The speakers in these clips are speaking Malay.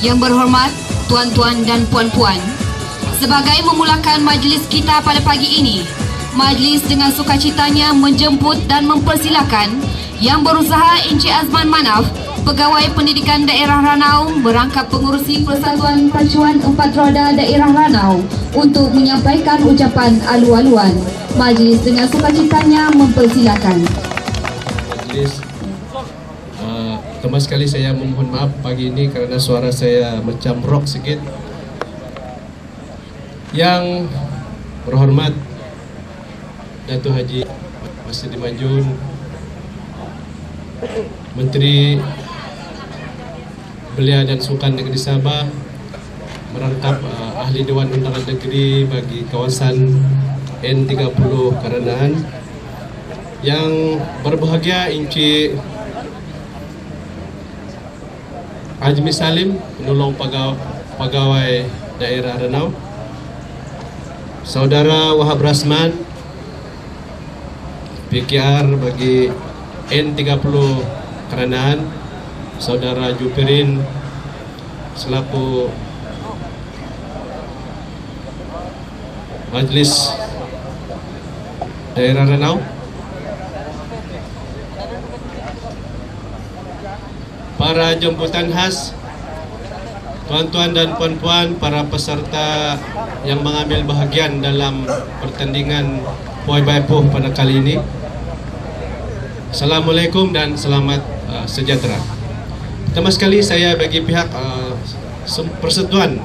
Yang berhormat tuan-tuan dan puan-puan, sebagai memulakan majlis kita pada pagi ini, majlis dengan sukacitanya menjemput dan mempersilakan Yang Berusaha Encik Azman Manaf, Pegawai Pendidikan Daerah Ranau, merangkap pengurusi Persatuan Pacuan Empat Roda Daerah Ranau untuk menyampaikan ucapan alu-aluan. Majlis dengan sukacitanya mempersilakan. Majlis, pertama sekali saya memohon maaf pagi ini kerana suara saya macam rock sikit. Yang berhormat Datuk Haji Masdi Majun, Menteri Belia dan Sukan Negeri Sabah, merangkap Ahli Dewan Undangan Negeri bagi kawasan N30 Karanaan, yang berbahagia Encik Azmi Salim, penolong pegawai daerah Ranau, Saudara Wahab Rasman, PKR bagi N30 Karanaan, Saudara Jupirin selaku Majlis Daerah Ranau, para jemputan khas, tuan-tuan dan puan-puan, para peserta yang mengambil bahagian dalam pertandingan Poi Baipoh pada kali ini, Assalamualaikum dan selamat sejahtera. Pertama sekali saya bagi pihak Persatuan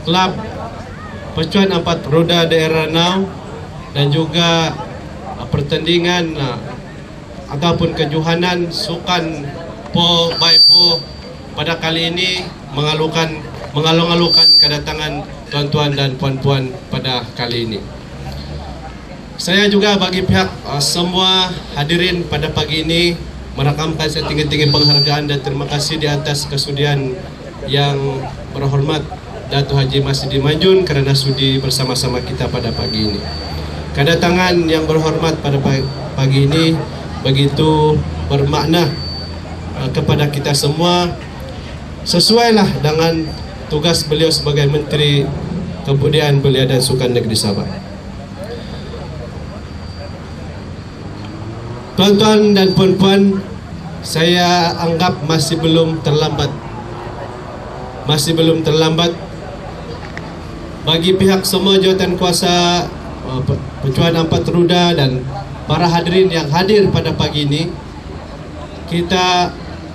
Klub Pacuan Empat Roda Daerah Ranau dan juga pertandingan ataupun kejohanan sukan Po Baipoh pada kali ini mengalung-alungkan kedatangan tuan-tuan dan puan-puan pada kali ini. Saya juga bagi pihak semua hadirin pada pagi ini merakamkan setinggi-tinggi penghargaan dan terima kasih di atas kesudian yang berhormat Datuk Haji Masdi Majun kerana sudi bersama-sama kita pada pagi ini. Kedatangan yang berhormat pada pagi ini begitu bermakna kepada kita semua, sesuailah dengan tugas beliau sebagai Menteri Kebudayaan Belia dan Sukan Negeri Sabah. Tuan-tuan dan puan-puan, saya anggap masih belum terlambat. Masih belum terlambat bagi pihak semua jawatan kuasa Pacuan Empat Roda dan para hadirin yang hadir pada pagi ini, kita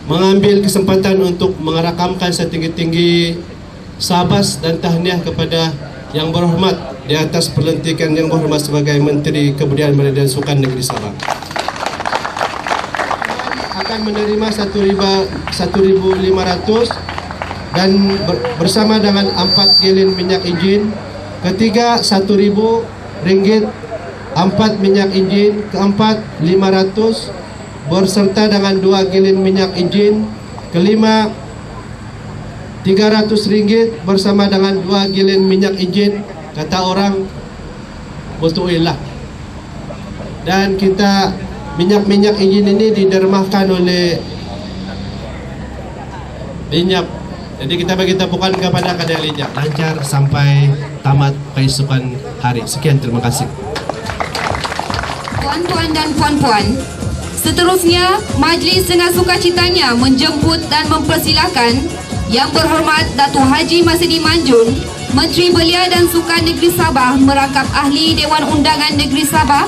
mengambil kesempatan untuk merakamkan setinggi-tinggi sabas dan tahniah kepada Yang Berhormat di atas pelantikan Yang Berhormat sebagai Menteri Kebudayaan Belia dan Sukan Negeri Sabah. akan menerima 1.500 dan bersama dengan 4 galon minyak injin. Ketiga 1.000 ringgit 4 minyak injin. Keempat 500 berserta dengan 2 galon minyak injin. Kelima 300 ringgit bersama dengan 2 galon minyak injin. Kata orang betul lah. Dan kita minyak injin ini didermahkan oleh Linyap. Jadi kita bagi tepukan kepada Kadek Linyap. Lancar sampai tamat keesokan hari. Sekian, terima kasih. Tuan-tuan dan puan-puan, seterusnya majlis dengan sukacitanya menjemput dan mempersilakan Yang Berhormat Datuk Haji Masidi Manjun, Menteri Belia dan Sukan Negeri Sabah merangkap ahli Dewan Undangan Negeri Sabah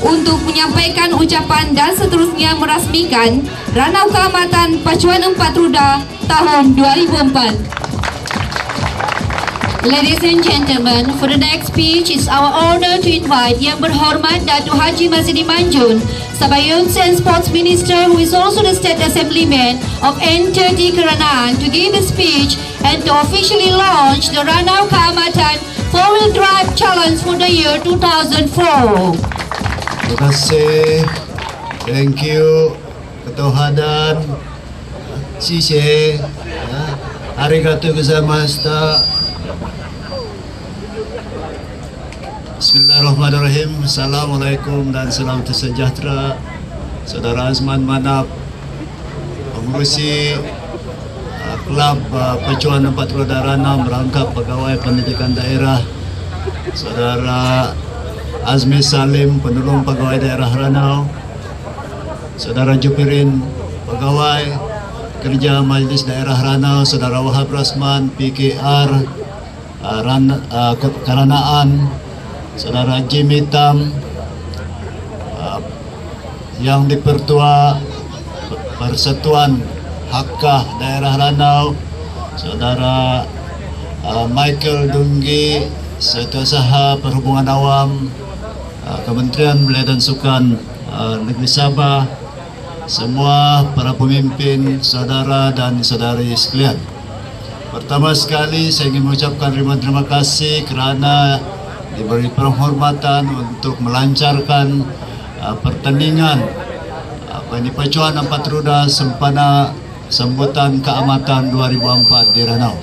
untuk menyampaikan ucapan dan seterusnya merasmikan Ranau Keamatan Pacuan 4 Ruda tahun 2004. Ladies and gentlemen, for the next speech, it's our honor to invite Yang Berhormat Datuk Haji Masidi Manjun, Sabah Youth and Sports Minister, who is also the State Assemblyman of N30 Keranaan, to give a speech and to officially launch the Ranau Keamatan 4-wheel drive challenge for the year 2004. Terima kasih. Thank you. Ketuhanan. Sise. Arigatou gozaimashita. Bismillahirrahmanirrahim. Assalamualaikum dan salam sejahtera. Saudara Azman Manap, pengurusi Klub Pacuan 4 Roda Ranau merangkap pegawai pendidikan daerah, Saudara Azmi Salim, penolong pegawai daerah Ranau, Saudara Jupirin, pegawai kerja Majlis Daerah Ranau, Saudara Wahab Rasman, PKR Keranaan, Saudara Jimmy Tam, yang dipertua Persatuan Hakkah Daerah Ranau, Saudara Michael Dunggi, Setiausaha Perhubungan Awam, Kementerian Belia dan Sukan Negeri Sabah, semua para pemimpin, saudara dan saudari sekalian. Pertama sekali saya ingin mengucapkan terima kasih kerana diberi penghormatan untuk melancarkan pertandingan Pacuan 4 Roda sempena sambutan Keamatan 2004 di Ranau.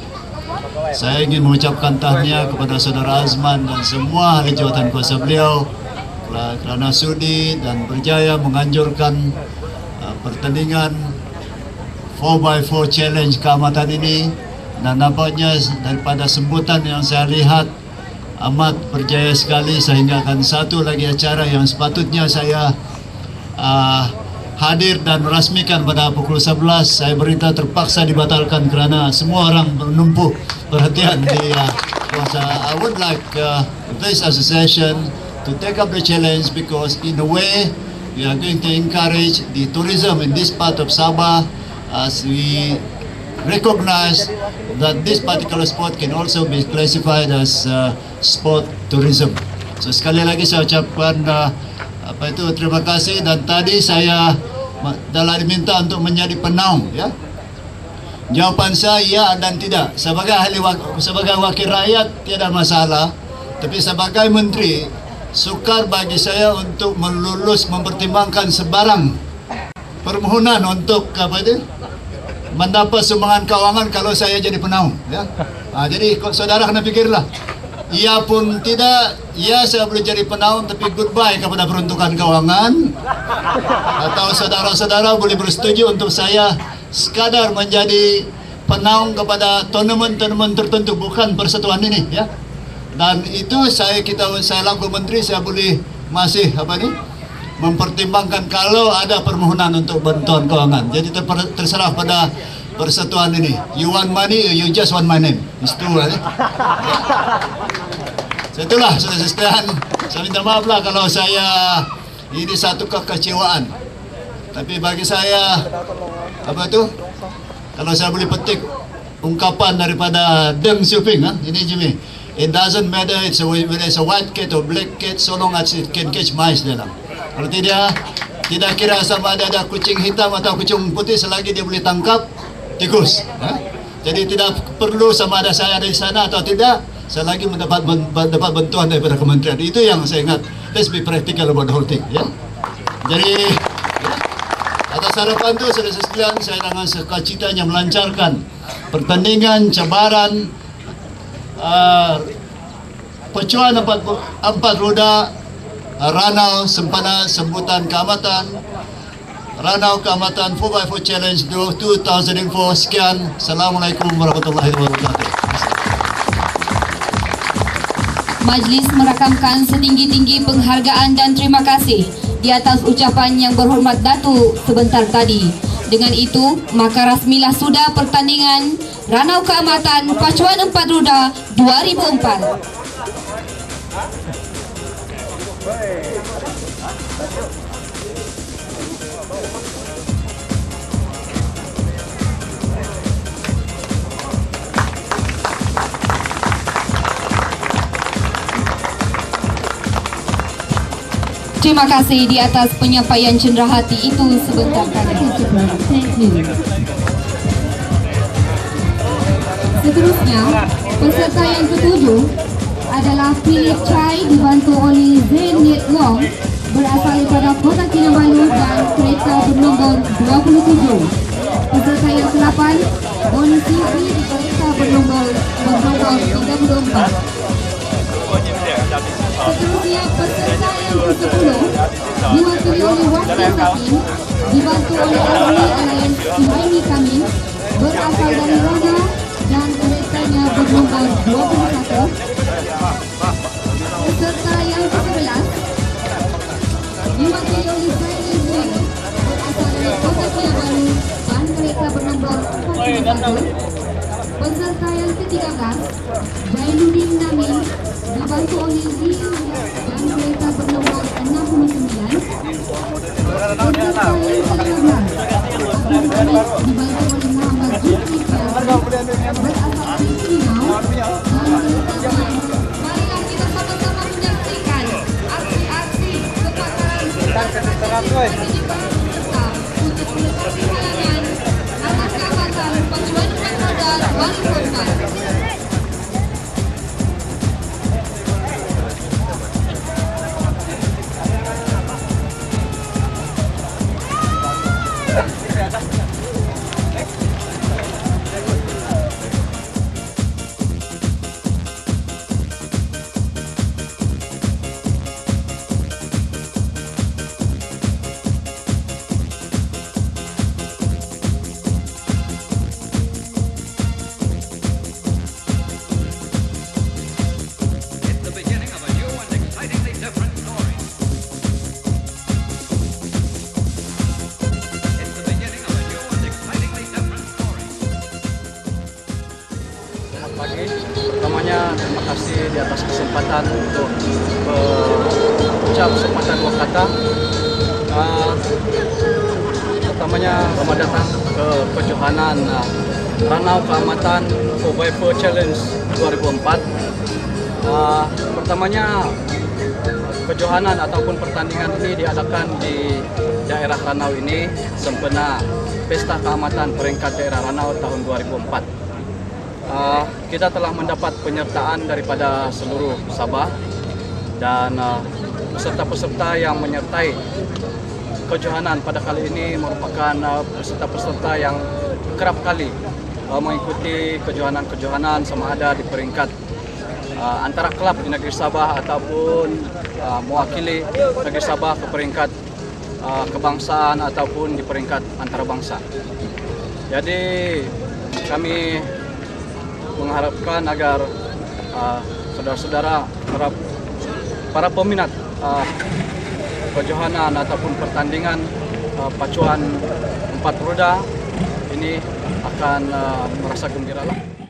Saya ingin mengucapkan tahniah kepada Saudara Azman dan semua ahli jawatan kuasa beliau kerana sudi dan berjaya menganjurkan pertandingan 4x4 challenge keamatan ini, dan nampaknya daripada sambutan yang saya lihat amat berjaya sekali, sehingga akan satu lagi acara yang sepatutnya saya hadir dan merasmikan pada pukul 11, saya berita terpaksa dibatalkan kerana semua orang menumpuk perhatian di I would like this association to take up the challenge, because in a way we are going to encourage the tourism in this part of Sabah, as we recognize that this particular sport can also be classified as sport tourism. So sekali lagi saya ucapkan terima kasih, dan tadi saya telah diminta untuk menjadi penaung, ya. Jawapan saya ya dan tidak. Sebagai wakil rakyat tiada masalah, tapi sebagai menteri sukar bagi saya untuk mempertimbangkan sebarang permohonan untuk mendapat sumbangan keuangan kalau saya jadi penaung, ya. Jadi saudara kena fikirlah. Ya pun tidak, ya saya boleh jadi penaung, tapi goodbye kepada peruntukan keuangan. Atau saudara-saudara boleh bersetuju untuk saya sekadar menjadi penaung kepada tournament-tournament tertentu, bukan persatuan ini, ya. Dan itu saya laku menteri, saya boleh masih mempertimbangkan kalau ada permohonan untuk bantuan keuangan. Jadi terserah pada persatuan ini. You want money, you just want my name. Itu Itulah saudara sekalian. Saya minta maaf lah kalau saya ini satu kekecewaan. Tapi bagi saya kalau saya boleh petik ungkapan daripada Deng Xiaoping, ini Jimmy, it doesn't matter whether it's a white cat or black cat, so long as it can catch mice dalam. Kalau tidak, Tidak kira sama ada kucing hitam atau kucing putih selagi dia boleh tangkap tikus. Jadi tidak perlu sama ada saya ada di sana atau tidak, selagi mendapat bantuan daripada kementerian. Itu yang saya ingat. Let's be practical about the whole thing. Ya. Jadi atas harapan itu saudara sekalian, saya dengan sukacitanya melancarkan pertandingan cabaran pecuan empat roda Ranau Sempana Sambutan Keamatan, Ranau Keamatan 4x4 Challenge 2004. Sekian. Assalamualaikum warahmatullahi wabarakatuh. Majlis merakamkan setinggi-tinggi penghargaan dan terima kasih di atas ucapan yang berhormat Datuk sebentar tadi. Dengan itu, maka rasmilah sudah pertandingan Ranau Keamatan Pacuan 4 Roda 2004. Terima kasih di atas penyampaian cenderahati itu sebentar tadi. Seterusnya, peserta yang ketujuh adalah Philip Chai dibantu oleh Zain Net Wong berasal daripada Kota Kinabalu dan kereta bernombor 27. Peserta yang ke-8, Bonnie Sivri di kereta bernombor 34. Seterusnya peserta yang ke-10 diwakili oleh Wakil Sakin dibantu oleh Ahli Alliance Ihaimi Kamin berasal dari Rana dan keretanya bernombor 21. Peserta yang ke-11 diwakili oleh Zaini Zuel berasal dari Kota Kinabalu dan kereta bernombor 41. Peserta yang ke-13 Jainuddin Namin dibantu oleh Zio dan kereta bernombor 69. Peserta yang ke-15 Abdul Khalid dibantu oleh Muhammad Zulkifli berasal dari Sinau dan keretanya. Marilah kita sama-sama menyaksikan aksi-aksi kepakaran serta untuk melengkapi halangan anak Keamatan Pacuan 4 Roda 2004. Pertamanya terima kasih di atas kesempatan untuk berucap sepatah dua kata. Pertamanya selamat datang ke kejohanan Ranau Keamatan 4x4 Challenge 2004. Pertamanya kejohanan ataupun pertandingan ini diadakan di daerah Ranau ini sempena Pesta Keamatan Peringkat Daerah Ranau tahun 2004. Kita telah mendapat penyertaan daripada seluruh Sabah dan peserta-peserta yang menyertai kejohanan pada kali ini merupakan peserta-peserta yang kerap kali mengikuti kejohanan-kejohanan sama ada di peringkat antara klub di negeri Sabah ataupun mewakili negeri Sabah ke peringkat kebangsaan ataupun di peringkat antarabangsa. Jadi kami mengharapkan agar saudara-saudara para peminat kejohanan ataupun pertandingan pacuan 4 roda ini akan merasa gembira lah.